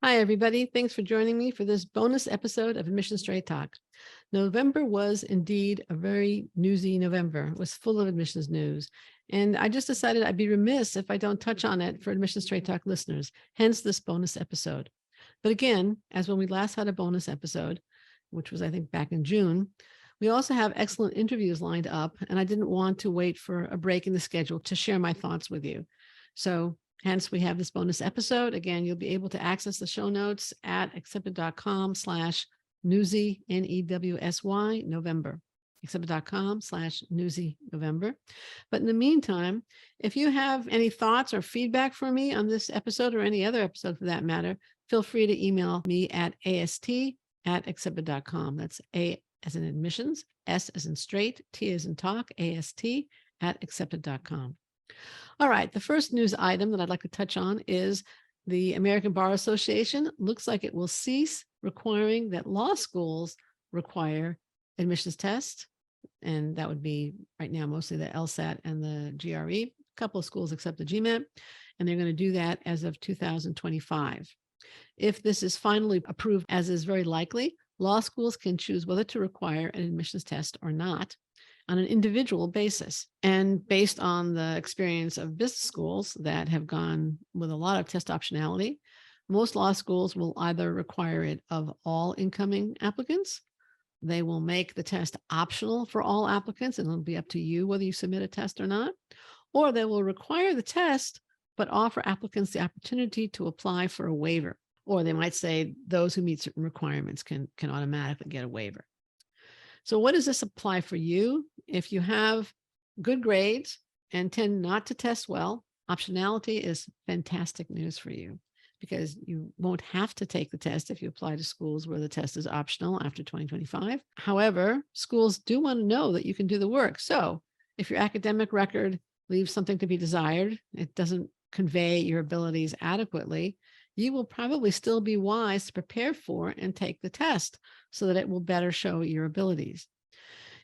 Hi, everybody. Thanks for joining me for this bonus episode of Admission Straight Talk. November was indeed a very newsy November. It was full of admissions news. And I just decided I'd be remiss if I don't touch on it for Admission Straight Talk listeners, hence this bonus episode. But again, as when we last had a bonus episode, which was, I think, back in June, we also have excellent interviews lined up, and I didn't want to wait for a break in the schedule to share my thoughts with you. So hence, we have this bonus episode. Again, you'll be able to access the show notes at accepted.com/newsy, Newsy, November, accepted.com/newsy November. But in the meantime, if you have any thoughts or feedback for me on this episode or any other episode for that matter, feel free to email me at ast@accepted.com. That's A as in admissions, S as in straight, T as in talk, ast@accepted.com. All right, the first news item that I'd like to touch on is the American Bar Association looks like it will cease requiring that law schools require admissions tests. And that would be right now mostly the LSAT and the GRE. A couple of schools accept the GMAT, and they're going to do that as of 2025. If this is finally approved, as is very likely, law schools can choose whether to require an admissions test or not on an individual basis. And based on the experience of business schools that have gone with a lot of test optionality, most law schools will either require it of all incoming applicants. They will make the test optional for all applicants, and it'll be up to you whether you submit a test or not. Or they will require the test, but offer applicants the opportunity to apply for a waiver. Or they might say those who meet certain requirements can automatically get a waiver. So what does this apply for you? If you have good grades and tend not to test well, optionality is fantastic news for you because you won't have to take the test if you apply to schools where the test is optional after 2025. However, schools do want to know that you can do the work. So if your academic record leaves something to be desired, it doesn't convey your abilities adequately, you will probably still be wise to prepare for and take the test so that it will better show your abilities.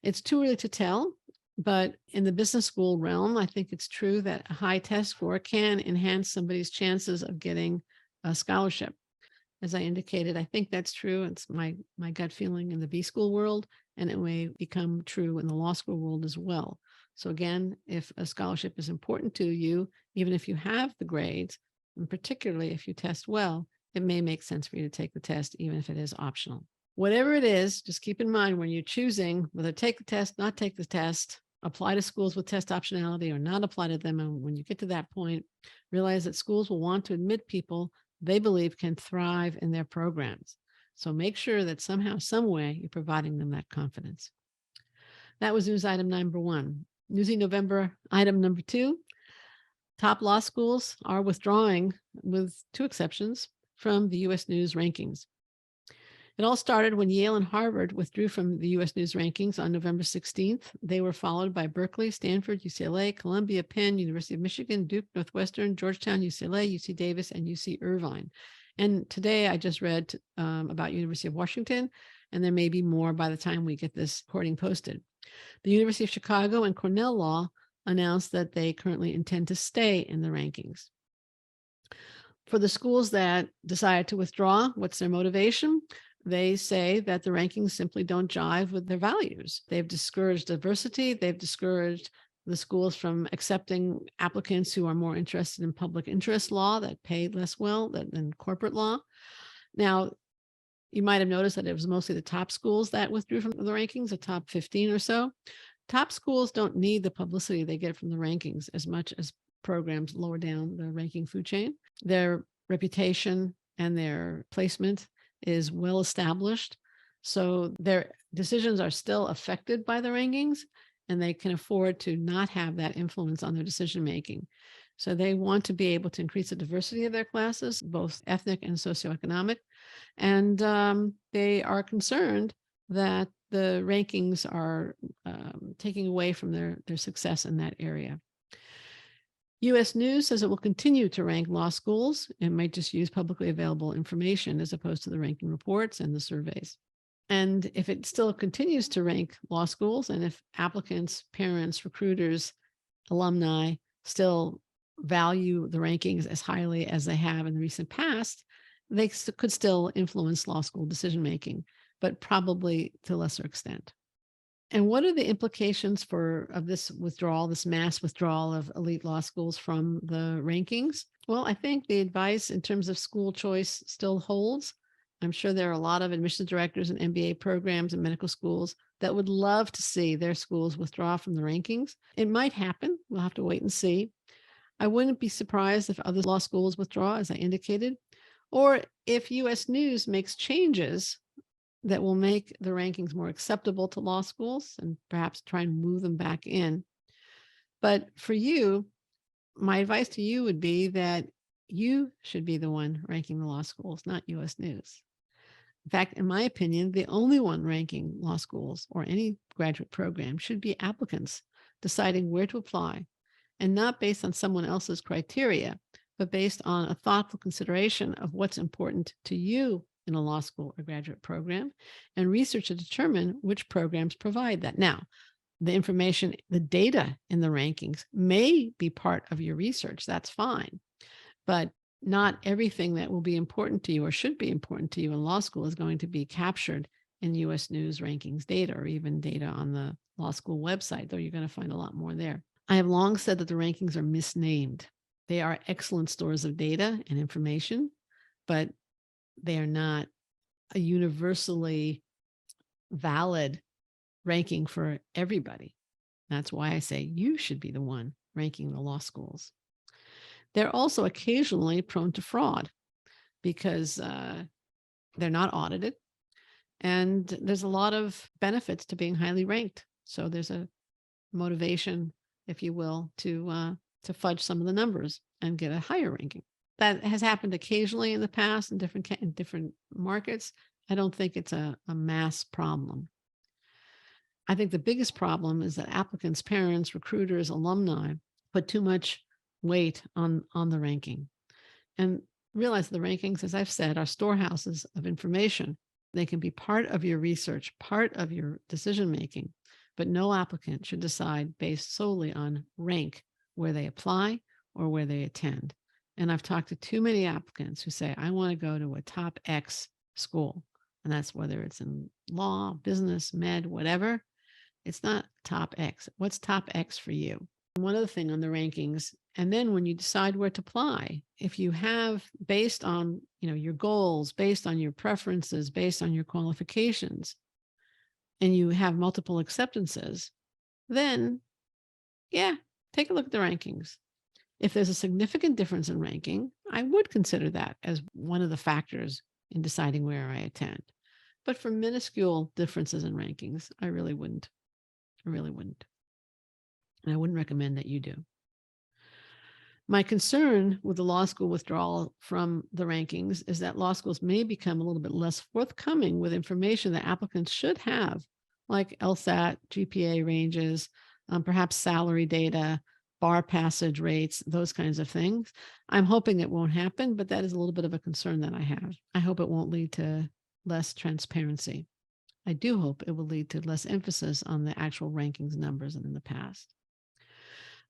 It's too early to tell, but in the business school realm, I think it's true that a high test score can enhance somebody's chances of getting a scholarship. As I indicated, I think that's true. It's my gut feeling in the B school world, and it may become true in the law school world as well. So again, if a scholarship is important to you, even if you have the grades, and particularly if you test well, it may make sense for you to take the test, even if it is optional. Whatever it is, just keep in mind when you're choosing whether take the test, not take the test, apply to schools with test optionality or not apply to them. And when you get to that point, realize that schools will want to admit people they believe can thrive in their programs. So make sure that somehow, some way, you're providing them that confidence. That was news item number one. Newsy November item number two. Top law schools are withdrawing, with two exceptions, from the U.S. News rankings. It all started when Yale and Harvard withdrew from the U.S. News rankings on November 16th. They were followed by Berkeley, Stanford, UCLA, Columbia, Penn, University of Michigan, Duke, Northwestern, Georgetown, UCLA, UC Davis, and UC Irvine. And today I just read about University of Washington, and there may be more by the time we get this recording posted. The University of Chicago and Cornell Law announced that they currently intend to stay in the rankings. For the schools that decide to withdraw, what's their motivation? They say that the rankings simply don't jive with their values. They've discouraged diversity. They've discouraged the schools from accepting applicants who are more interested in public interest law that pay less well than corporate law. Now, you might have noticed that it was mostly the top schools that withdrew from the rankings, the top 15 or so. Top schools don't need the publicity they get from the rankings as much as programs lower down the ranking food chain. Their reputation and their placement is well established. So their decisions are still affected by the rankings, and they can afford to not have that influence on their decision making. So they want to be able to increase the diversity of their classes, both ethnic and socioeconomic. And they are concerned that the rankings are taking away from their success in that area. U.S. News says it will continue to rank law schools. It might just use publicly available information as opposed to the ranking reports and the surveys. And if it still continues to rank law schools, and if applicants, parents, recruiters, alumni still value the rankings as highly as they have in the recent past, they could still influence law school decision-making, but probably to a lesser extent. And what are the implications of this withdrawal, this mass withdrawal of elite law schools from the rankings? Well, I think the advice in terms of school choice still holds. I'm sure there are a lot of admissions directors and MBA programs and medical schools that would love to see their schools withdraw from the rankings. It might happen. We'll have to wait and see. I wouldn't be surprised if other law schools withdraw, as I indicated, or if US News makes changes that will make the rankings more acceptable to law schools and perhaps try and move them back in. But for you, my advice to you would be that you should be the one ranking the law schools, not US News. In fact, in my opinion, the only one ranking law schools or any graduate program should be applicants deciding where to apply, and not based on someone else's criteria, but based on a thoughtful consideration of what's important to you in a law school or graduate program, and research to determine which programs provide that. Now, the information, the data in the rankings may be part of your research. That's fine. But not everything that will be important to you or should be important to you in law school is going to be captured in US News rankings data, or even data on the law school website, though you're going to find a lot more there. I have long said that the rankings are misnamed. They are excellent stores of data and information, but they are not a universally valid ranking for everybody. That's why I say you should be the one ranking the law schools. They're also occasionally prone to fraud because they're not audited, and there's a lot of benefits to being highly ranked. So there's a motivation, if you will, to fudge some of the numbers and get a higher ranking. That has happened occasionally in the past in different markets. I don't think it's a mass problem. I think the biggest problem is that applicants, parents, recruiters, alumni put too much weight on the ranking, and realize the rankings, as I've said, are storehouses of information. They can be part of your research, part of your decision making, but no applicant should decide based solely on rank where they apply or where they attend. And I've talked to too many applicants who say, I want to go to a top X school. And that's whether it's in law, business, med, whatever. It's not top X. What's top X for you? One other thing on the rankings, and then when you decide where to apply, if you have, based on your goals, based on your preferences, based on your qualifications, and you have multiple acceptances, then take a look at the rankings. If there's a significant difference in ranking, I would consider that as one of the factors in deciding where I attend. But for minuscule differences in rankings, I really wouldn't. And I wouldn't recommend that you do. My concern with the law school withdrawal from the rankings is that law schools may become a little bit less forthcoming with information that applicants should have, like LSAT, GPA ranges, perhaps salary data, bar passage rates, those kinds of things. I'm hoping it won't happen, but that is a little bit of a concern that I have. I hope it won't lead to less transparency. I do hope it will lead to less emphasis on the actual rankings numbers than in the past.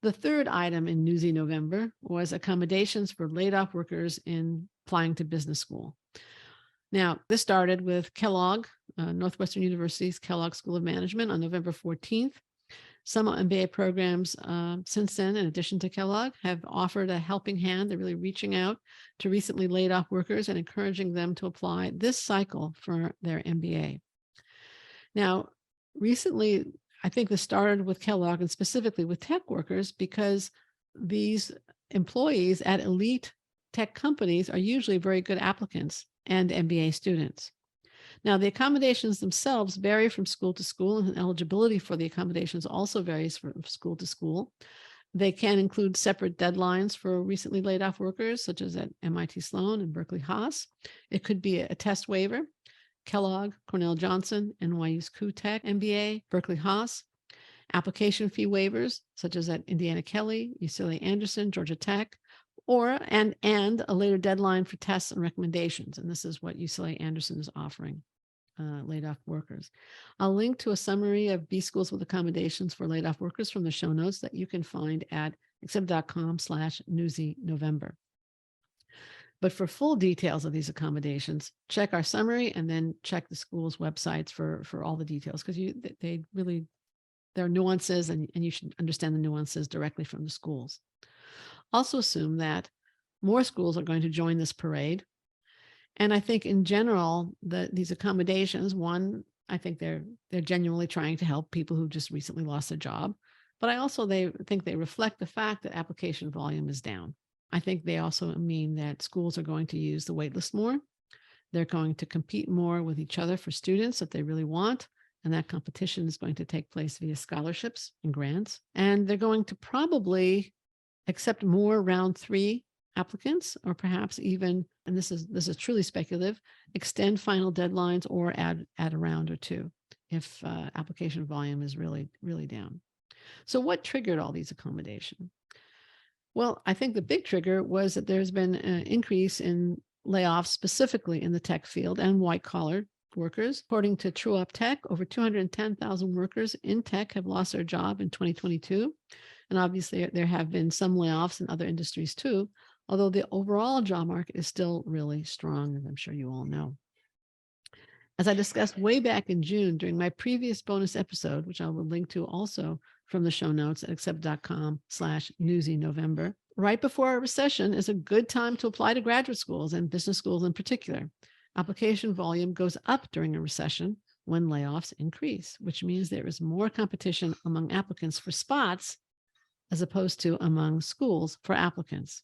The third item in Newsy November was accommodations for laid off workers in applying to business school. Now, this started with Kellogg, Northwestern University's Kellogg School of Management on November 14th. Some MBA programs since then, in addition to Kellogg, have offered a helping hand. They're really reaching out to recently laid off workers and encouraging them to apply this cycle for their MBA. Now, recently, I think this started with Kellogg and specifically with tech workers, because these employees at elite tech companies are usually very good applicants and MBA students. Now, the accommodations themselves vary from school to school, and eligibility for the accommodations also varies from school to school. They can include separate deadlines for recently laid off workers, such as at MIT Sloan and Berkeley Haas. It could be a test waiver. Kellogg, Cornell Johnson, NYU's Q-Tech MBA, Berkeley Haas. Application fee waivers, such as at Indiana Kelley, UCLA Anderson, Georgia Tech, and a later deadline for tests and recommendations. And this is what UCLA Anderson is offering laid off workers. I'll link to a summary of B schools with accommodations for laid off workers from the show notes that you can find at accept.com/newsynovember. But for full details of these accommodations, check our summary and then check the school's websites for all the details, because they really, there are nuances, and you should understand the nuances directly from the schools. Also assume that more schools are going to join this parade. And I think in general, these accommodations, one, I think they're genuinely trying to help people who just recently lost their job. But I also think they reflect the fact that application volume is down. I think they also mean that schools are going to use the waitlist more. They're going to compete more with each other for students that they really want. And that competition is going to take place via scholarships and grants. And they're going to probably accept more round 3 applicants, or perhaps even, and this is truly speculative, extend final deadlines or add a round or 2 if application volume is really, really down. So what triggered all these accommodations? Well, I think the big trigger was that there's been an increase in layoffs, specifically in the tech field and white collar workers. According to True Up Tech, over 210,000 workers in tech have lost their job in 2022. And obviously, there have been some layoffs in other industries too, although the overall job market is still really strong, as I'm sure you all know. As I discussed way back in June during my previous bonus episode, which I will link to also from the show notes at accept.com/newsy-November, right before a recession is a good time to apply to graduate schools and business schools in particular. Application volume goes up during a recession when layoffs increase, which means there is more competition among applicants for spots as opposed to among schools for applicants.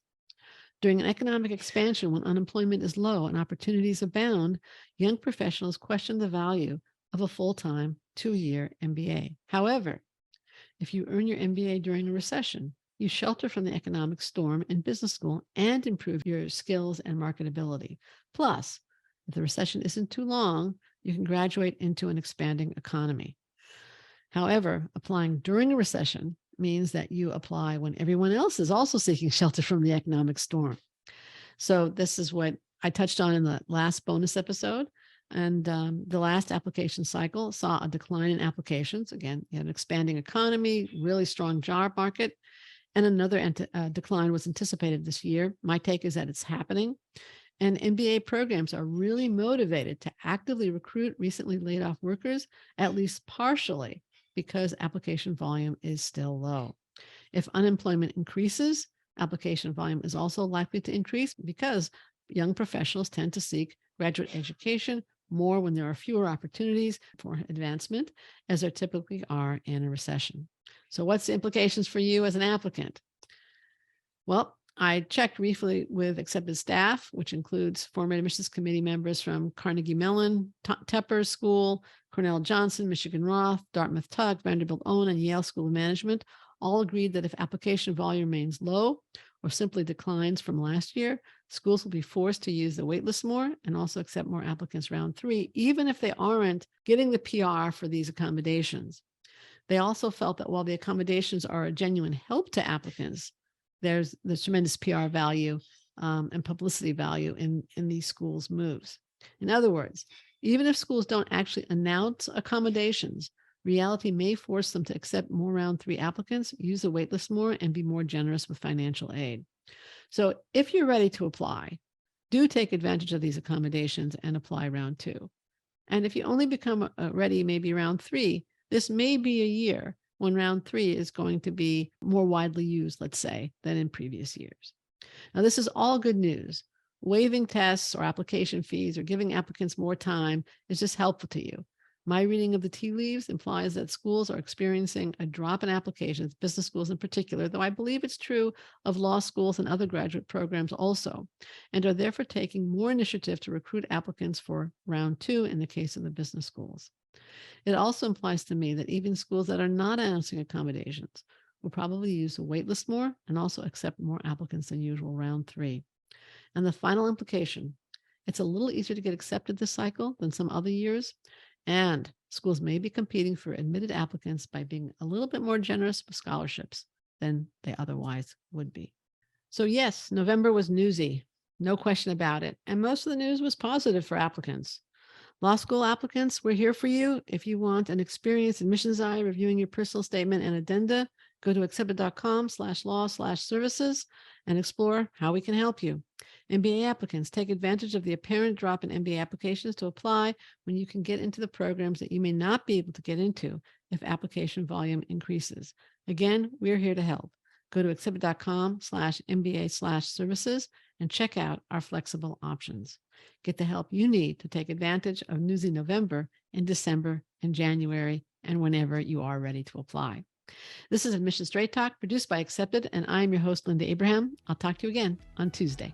During an economic expansion, when unemployment is low and opportunities abound, young professionals question the value of a full-time 2-year MBA. However, if you earn your MBA during a recession, you shelter from the economic storm in business school and improve your skills and marketability. Plus, if the recession isn't too long, you can graduate into an expanding economy. However, applying during a recession means that you apply when everyone else is also seeking shelter from the economic storm. So this is what I touched on in the last bonus episode. And the last application cycle saw a decline in applications. Again, you had an expanding economy, really strong job market, and another decline was anticipated this year. My take is that it's happening. And MBA programs are really motivated to actively recruit recently laid off workers, at least partially, because application volume is still low. If unemployment increases, application volume is also likely to increase because young professionals tend to seek graduate education more when there are fewer opportunities for advancement, as there typically are in a recession. So what's the implications for you as an applicant? Well, I checked briefly with accepted staff, which includes former admissions committee members from Carnegie Mellon, Tepper School, Cornell Johnson, Michigan Roth, Dartmouth Tuck, Vanderbilt Owen, and Yale School of Management. All agreed that if application volume remains low or simply declines from last year, schools will be forced to use the waitlist more and also accept more applicants round 3, even if they aren't getting the PR for these accommodations. They also felt that while the accommodations are a genuine help to applicants, there's tremendous PR value and publicity value in these schools' moves. In other words, even if schools don't actually announce accommodations, reality may force them to accept more round 3 applicants, use the waitlist more, and be more generous with financial aid. So if you're ready to apply, do take advantage of these accommodations and apply round 2. And if you only become ready maybe round 3, this may be a year when round 3 is going to be more widely used, let's say, than in previous years. Now, this is all good news. Waiving tests or application fees or giving applicants more time is just helpful to you. My reading of the tea leaves implies that schools are experiencing a drop in applications, business schools in particular, though I believe it's true of law schools and other graduate programs also, and are therefore taking more initiative to recruit applicants for round 2 in the case of the business schools. It also implies to me that even schools that are not announcing accommodations will probably use the waitlist more and also accept more applicants than usual round 3. And the final implication, it's a little easier to get accepted this cycle than some other years. And schools may be competing for admitted applicants by being a little bit more generous with scholarships than they otherwise would be. So yes, November was newsy, no question about it. And most of the news was positive for applicants. Law school applicants, we're here for you. If you want an experienced admissions eye reviewing your personal statement and addenda, Go to accepted.com/law/services and explore how we can help you. MBA applicants, take advantage of the apparent drop in MBA applications to apply when you can get into the programs that you may not be able to get into if application volume increases. Again, we're here to help. Go to accepted.com/MBA/services and check out our flexible options. Get the help you need to take advantage of Newsy November in December and January and whenever you are ready to apply. This is Admission Straight Talk produced by Accepted, and I'm your host, Linda Abraham. I'll talk to you again on Tuesday.